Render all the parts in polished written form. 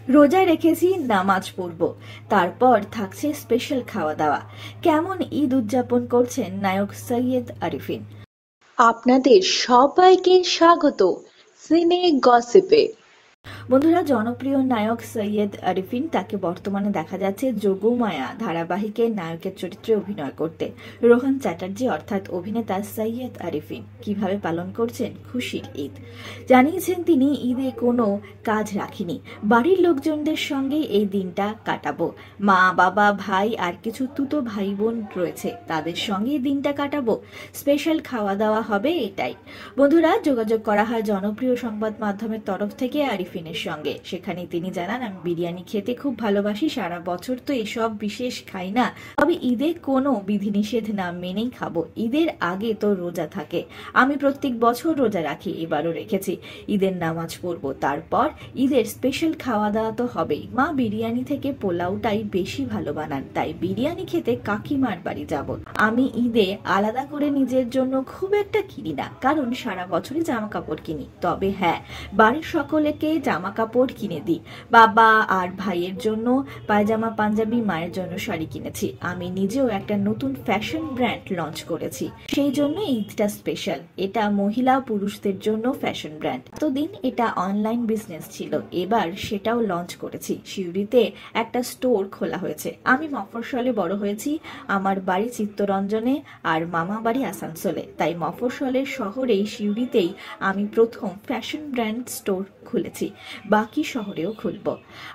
রোজা রেখেছি, নামাজ পড়ব, তারপর থাকছে স্পেশাল খাওয়া দাওয়া। কেমন ঈদ উদযাপন করছেন নায়ক সৈয়দ আরিফিন? আপনাদের সবাইকে স্বাগত সিনে গসিপে। বন্ধুরা, জনপ্রিয় নায়ক সৈয়দ আরিফিন, তাকে বর্তমানে দেখা যাচ্ছে যোগমায়া ধারাবাহিকের নায়কের চরিত্রে অভিনয় করতে। রোহন চ্যাটার্জি অর্থাৎ অভিনেতা সৈয়দ আরিফিন কিভাবে পালন করছেন খুশির ঈদ? জানিয়েছেন তিনি ঈদে কোনো কাজ রাখিনি, বাড়ির লোকজনদের সঙ্গে এই দিনটা কাটাবো। মা বাবা ভাই আর কিছু তুতো ভাই বোন রয়েছে, তাদের সঙ্গে এই দিনটা কাটাবো। স্পেশাল খাওয়া দাওয়া হবে, এটাই। বন্ধুরা, যোগাযোগ করা হয় জনপ্রিয় সংবাদ মাধ্যমের তরফ থেকে আরিফিনের সঙ্গে। সেখানে তিনি জানান, আমি বিরিয়ানি খেতে খুব ভালোবাসি, সারা বছর তো এসব বিশেষ খাই না, তবে ঈদে কোনো বিধিনিষেধ না মেনেই খাবো। ঈদের আগে তো রোজা থাকে, আমি প্রত্যেক বছর রোজা রাখি, এবারও রেখেছি। ঈদের নামাজ পড়বো, তারপর ঈদের স্পেশাল খাওয়া দাওয়া তো হবেই। মা বিরিয়ানি থেকে পোলাওটাই বেশি ভালো বানান, তাই বিরিয়ানি খেতে কাকিমার বাড়ি যাব। আমি ঈদে আলাদা করে নিজের জন্য খুব একটা কিনি না, কারণ সারা বছরই জামা কাপড় কিনি। তবে হ্যাঁ, বাড়ির সকলকে জামা কাপড় কিনে দিই। বাবা আর ভাইয়ের জন্য পায়জামা পাঞ্জাবি, মায়ের জন্য শাড়ি কিনেছি। আমি নিজেও একটা নতুন ফ্যাশন ব্র্যান্ড লঞ্চ করেছি, সেই জন্য ঈদটা স্পেশাল। এটা মহিলা পুরুষদের জন্য ফ্যাশন ব্র্যান্ড। এতদিন এটা অনলাইন বিজনেস ছিল, এবার সেটাও লঞ্চ করেছি। সিউড়িতে একটা স্টোর খোলা হয়েছে। আমি মফস্বলে বড় হয়েছি, আমার বাড়ি চিত্তরঞ্জনে আর মামা বাড়ি আসানসোলে, তাই মফস্বলের শহরেই সিউড়িতেই আমি প্রথম ফ্যাশন ব্র্যান্ড স্টোর খুলেছি, বাকি শহরেও খুলব।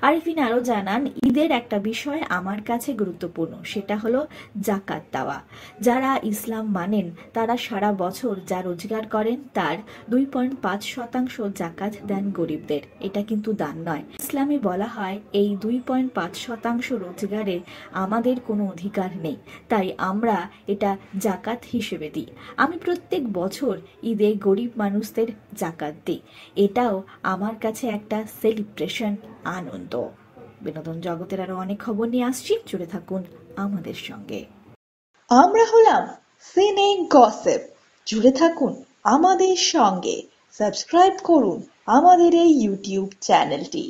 আরিফিন আরো জানান, ঈদের একটা বিষয় আমার কাছে গুরুত্বপূর্ণ, সেটা হলো জাকাত দেওয়া। যারা ইসলাম মানেন তারা সারা বছর যা রোজগার করেন তার 2.5% জাকাত দেন গরিবদের। এটা কিন্তু দান নয়। ইসলামে বলা হয় এই 2.5% রোজগারে আমাদের কোনো অধিকার নেই, তাই আমরা এটা জাকাত হিসেবে দিই। আমি প্রত্যেক বছর ঈদে গরিব মানুষদের জাকাত দিই, এটাও আমার কাছে একটা সেলিব্রেশন, আনন্দ। বিনোদন জগতের আরো অনেক খবর নিয়ে আসছি, জুড়ে থাকুন আমাদের সঙ্গে। আমরা হলাম সিনে গসিপ, জুড়ে থাকুন আমাদের সঙ্গে। সাবস্ক্রাইব করুন আমাদের এই ইউটিউব চ্যানেলটি।